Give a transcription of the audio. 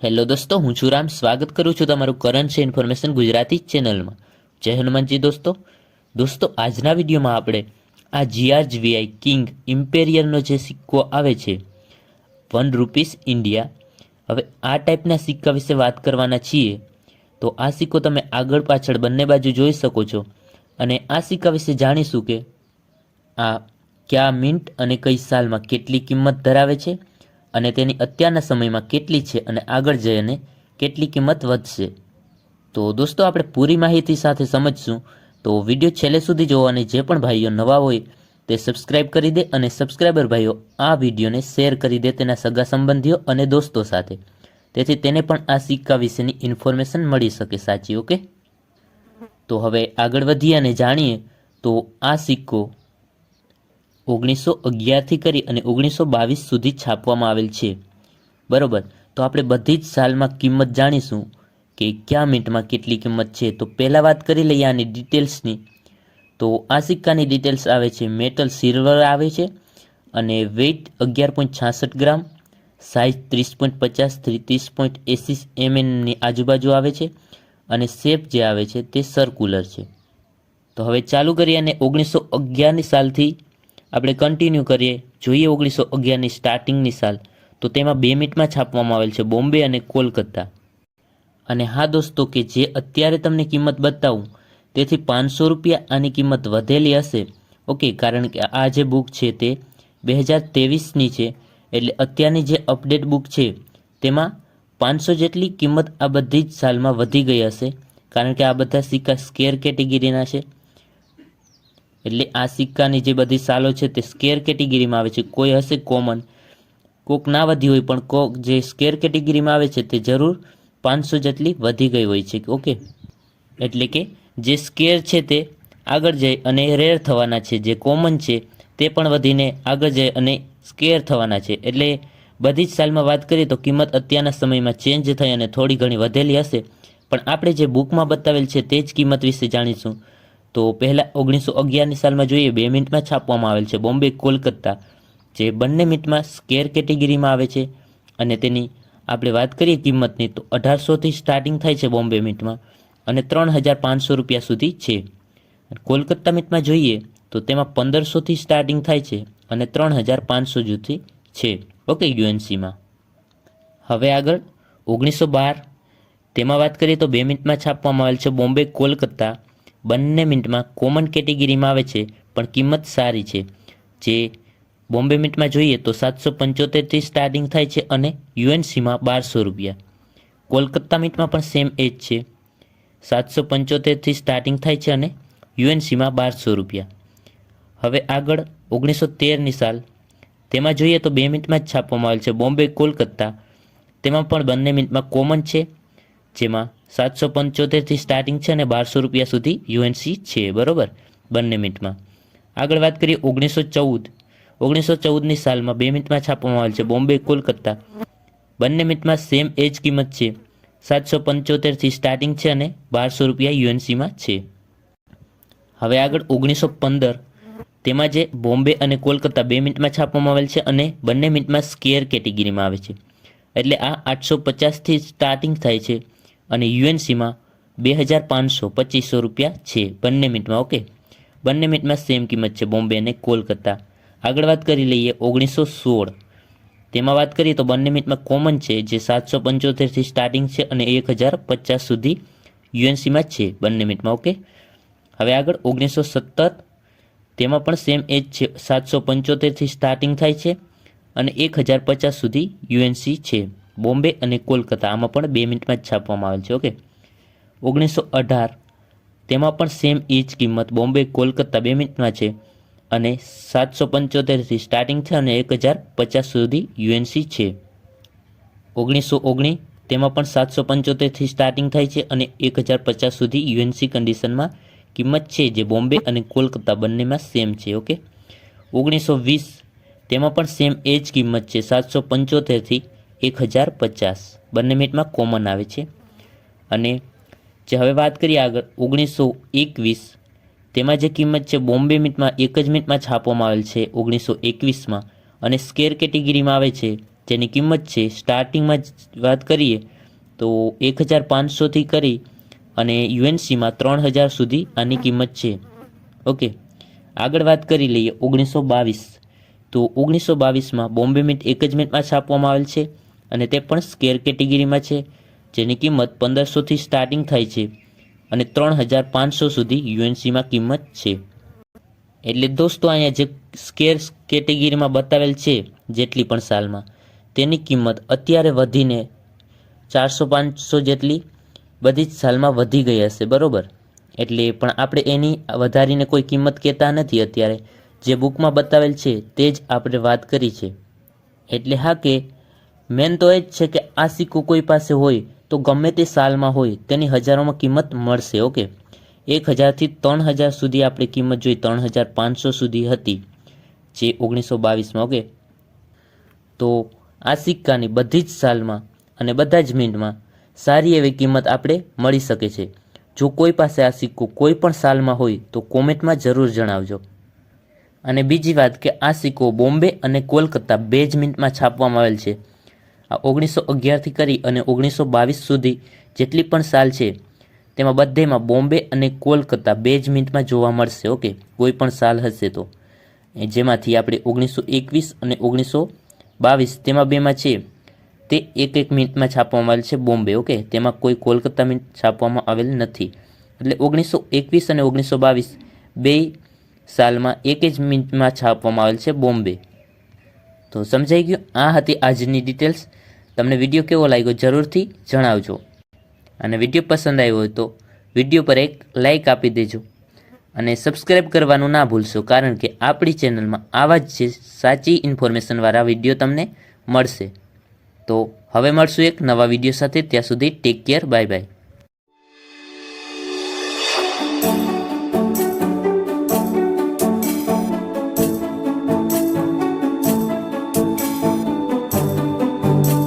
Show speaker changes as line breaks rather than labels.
Hello દોસ્તો, હું છું રામ. સ્વાગત કરું છું તમારું કરંટ ઇન્ફોર્મેશન ગુજરાતી ચેનલમાં. જય હનુમાનજી દોસ્તો આજના વિડીયોમાં આપણે આ GRVI કિંગ ઇમ્પેરિયલનો જે સિક્કો આવે છે ₹1 ઇન્ડિયા, હવે આ ટાઈપના સિક્કા વિશે વાત કરવાના છીએ. તો આ સિક્કો તમે આગળ પાછળ બંને બાજુ જોઈ શકો છો અને આ સિક્કા વિશે જાણીશું કે આ કયા મિન્ટ અને કઈ સાલમાં કેટલી કિંમત ધરાવે છે અને તેની અત્યારના સમયમાં કેટલી છે અને આગળ જઈને કેટલી કિંમત વધશે. તો દોસ્તો આપણે પૂરી માહિતી સાથે સમજશું, તો વિડીયો છેલ્લે સુધી જોવાની. જે પણ ભાઈઓ નવા હોય તે સબસ્ક્રાઇબ કરી દે અને સબસ્ક્રાઇબર ભાઈઓ આ વિડીયોને શેર કરી દે તેના સગા સંબંધીઓ અને દોસ્તો સાથે, તેથી તેને પણ આ સિક્કા વિશેની ઇન્ફોર્મેશન મળી શકે સાચી. ઓકે, તો હવે આગળ વધીએ અને જાણીએ. તો આ સિક્કો 1911થી કરી અને 1922 સુધી છાપવામાં આવેલ છે, બરોબર. તો આપણે બધી જ સાલમાં કિંમત જાણીશું કે કયા મિનિટમાં કેટલી કિંમત છે. તો પહેલાં વાત કરી લઈએ આની ડિટેલ્સની. તો આ સિક્કાની ડિટેલ્સ આવે છે મેટલ સિલ્વર આવે છે અને વેઇટ 11.66 ગ્રામ, સાઇઝ 30.50 30.80 mm આજુબાજુ આવે છે અને શેપ જે આવે છે તે સર્ક્યુલર છે. તો હવે ચાલુ કરીએ અને 1911ની સાલથી આપણે કન્ટિન્યુ કરીએ. જોઈએ 1911ની સ્ટાર્ટિંગની સાલ, તો તેમાં 2 મિનિટમાં છાપવામાં આવેલ છે, બોમ્બે અને કોલકાતા. અને હા દોસ્તો, કે જે અત્યારે તમને કિંમત બતાવું તેથી ₹500 આની કિંમત વધેલી હશે. ઓકે, કારણ કે આ જે બુક છે તે 2023ની છે, એટલે અત્યારની જે અપડેટ બુક છે તેમાં 500 જેટલી કિંમત આ બધી જ સાલમાં વધી ગઈ હશે, કારણ કે આ બધા સિક્કા સ્કેર કેટેગરીના છે. એટલે આ સિક્કાની જે બધી સાલો છે તે સ્કેર કેટેગરીમાં આવે છે. કોઈ હશે કોમન, કોક ના વધી હોય, પણ કોક જે સ્કેર કેટેગરીમાં આવે છે તે જરૂર 500 જેટલી વધી ગઈ હોય છે. ઓકે, એટલે કે જે સ્કેર છે તે આગળ જાય અને રેર થવાના છે, જે કોમન છે તે પણ વધીને આગળ જાય અને સ્કેર થવાના છે. એટલે બધી જ સાલમાં વાત કરીએ તો કિંમત અત્યારના સમયમાં ચેન્જ થઈ અને થોડી ઘણી વધેલી હશે, પણ આપણે જે બુકમાં બતાવેલ છે તે જ કિંમત વિશે જાણીશું. તો પહેલાં 1911ની સાલમાં જોઈએ, 2 મિનિટમાં છાપવામાં આવેલ છે બોમ્બે કોલકાતા, જે બંને મિનિટમાં સ્કેર કેટેગરીમાં આવે છે. અને તેની આપણે વાત કરીએ કિંમતની, તો 1800થી સ્ટાર્ટિંગ થાય છે બોમ્બે મિન્ટમાં અને ₹3500 સુધી છે. કોલકાતા મિન્ટમાં જોઈએ તો તેમાં 1500થી સ્ટાર્ટિંગ થાય છે અને 3500 સુધી છે. ઓકે, યુએનસીમાં. હવે આગળ 1912, તેમાં વાત કરીએ તો 2 મિનિટમાં છાપવામાં આવેલ છે બોમ્બે કોલકાતા, બંને મિનિટમાં કોમન કેટેગરીમાં આવે છે પણ કિંમત સારી છે. જે બોમ્બે મિન્ટમાં જોઈએ તો 775થી સ્ટાર્ટિંગ થાય છે અને યુએનસીમાં ₹1200. કોલકાતા મિન્ટમાં પણ સેમ એજ છે, 775થી સ્ટાર્ટિંગ થાય છે અને યુએનસીમાં ₹1200. હવે આગળ 1913ની સાલ, તેમાં જોઈએ તો 2 મિનિટમાં જ છાપવામાં આવેલ છે બોમ્બે કોલકાતા, તેમાં પણ બંને મિનિટમાં કોમન છે, જેમાં 775થી સ્ટાર્ટિંગ છે અને ₹1200 સુધી યુએનસી છે, બરોબર, બંને મિનિટમાં. આગળ વાત કરીએ 1914ની સાલમાં 2 મિનિટમાં છાપવામાં આવેલ છે બોમ્બે કોલકાતા, બંને મિનિટમાં સેમ એજ કિંમત છે, 775થી સ્ટાર્ટિંગ છે અને ₹1200 યુએનસીમાં છે. હવે આગળ 1915, તેમાં જે બોમ્બે અને કોલકાતા 2 મિનિટમાં છાપવામાં આવેલ છે અને બંને મિનિટમાં સ્કેર કેટેગરીમાં આવે છે. એટલે આ 850થી સ્ટાર્ટિંગ થાય છે અને યુએનસીમાં ₹2500 છે બંને મિનિટમાં. ઓકે, બંને મિનિટમાં સેમ કિંમત છે બોમ્બે અને કોલકાતા. આગળ વાત કરી લઈએ 1916, તેમાં વાત કરીએ તો બંને મિનિટમાં કોમન છે, જે 775થી સ્ટાર્ટિંગ છે અને 1050 સુધી યુએનસીમાં છે બંને મિનિટમાં. ઓકે, હવે આગળ 1917, તેમાં પણ સેમ એજ છે, 775થી સ્ટાર્ટિંગ થાય છે અને 1050 સુધી યુએનસી છે બોમ્બે અને કોલકાતા, આમાં પણ 2 મિનિટમાં જ છાપવામાં આવેલ છે. ઓકે, 1918, તેમાં પણ સેમ એજ કિંમત, બોમ્બે કોલકાતા 2 મિનિટમાં છે અને 775થી સ્ટાર્ટિંગ છે અને 1050 સુધી યુએનસી છે. 1919, તેમાં પણ 775થી સ્ટાર્ટિંગ થાય છે અને 1050 સુધી યુએનસી કન્ડિશનમાં કિંમત છે, જે બોમ્બે અને કોલકાતા બંનેમાં સેમ છે. ઓકે, 1920, તેમાં પણ સેમ એજ કિંમત છે, 775થી 1050, બંને મિનિટમાં કોમન આવે છે. અને જે હવે વાત કરીએ આગળ 1921, તેમાં જે કિંમત છે બોમ્બે મિનિટમાં 1 જ મિનિટમાં છાપવામાં આવેલ છે 1921માં અને સ્કેર કેટેગરીમાં આવે છે જેની કિંમત છે સ્ટાર્ટિંગમાં જ વાત કરીએ તો 1500થી કરી અને યુએનસીમાં 3000 સુધી આની કિંમત છે. ઓકે, આગળ વાત કરી લઈએ 1922. તો 1922માં બોમ્બે મિન્ટ એક જ મિનિટમાં છાપવામાં આવેલ છે અને તે પણ સ્કેર કેટેગરીમાં છે, જેની કિંમત 1500થી સ્ટાર્ટિંગ થાય છે અને 3500 સુધી યુએનસીમાં કિંમત છે. એટલે દોસ્તો અહીંયા જે સ્કેર કેટેગરીમાં બતાવેલ છે જેટલી પણ સાલમાં, તેની કિંમત અત્યારે વધીને 400-500 જેટલી બધી જ સાલમાં વધી ગઈ હશે, બરાબર. એટલે પણ આપણે એની વધારીને કોઈ કિંમત કહેતા નથી. અત્યારે જે બુકમાં બતાવેલ છે તે જ આપણે વાત કરી છે. એટલે હા, કે મેન તો એ જ છે કે આ સિક્કો કોઈ પાસે હોય તો ગમે તે સાલમાં હોય તેની હજારોમાં કિંમત મળશે. ઓકે, 1000થી 3000 સુધી આપણે કિંમત જોઈ, 3500 સુધી હતી જે 1922માં. ઓકે, તો આ સિક્કાની બધી જ સાલમાં અને બધા જ મિન્ટમાં સારી એવી કિંમત આપણે મળી શકે છે. જો કોઈ પાસે આ સિક્કો કોઈ પણ સાલમાં હોય તો કોમેન્ટમાં જરૂર જણાવજો. અને બીજી વાત કે આ સિક્કો બોમ્બે અને કોલકાતા બે જ મિનિટમાં છાપવામાં આવેલ છે. આ 1911થી કરી અને 1922 સુધી જેટલી પણ સાલ છે તેમાં બધેમાં બોમ્બે અને કોલકાતા બે જ મિનિટમાં જોવા મળશે. ઓકે, કોઈ પણ સાલ હશે તો, જેમાંથી આપણે 1921 અને 1922 તેમાં બેમાં છે તે એક મિનિટમાં છાપવામાં આવેલ છે બોમ્બે. ઓકે, તેમાં કોઈ કોલકાતા મિન્ટ છાપવામાં આવેલ નથી. એટલે 1921 અને 1922 બે સાલમાં એક જ મિનિટમાં છાપવામાં આવેલ છે બોમ્બે. તો સમજાઈ ગયું? આ હતી આજની ડિટેલ્સ. તમને વિડીયો કેવો લાગ્યો જરૂરથી જણાવજો. અને વિડીયો પસંદ આવ્યો હોય તો વિડીયો પર એક લાઇક આપી દેજો અને સબસ્ક્રાઈબ કરવાનું ના ભૂલશો, કારણ કે આપણી ચેનલમાં આવા જ છે સાચી ઇન્ફોર્મેશનવાળા વિડીયો તમને મળશે. તો હવે મળશું એક નવા વિડીયો સાથે. ત્યાં સુધી ટેક કેર, બાય બાય.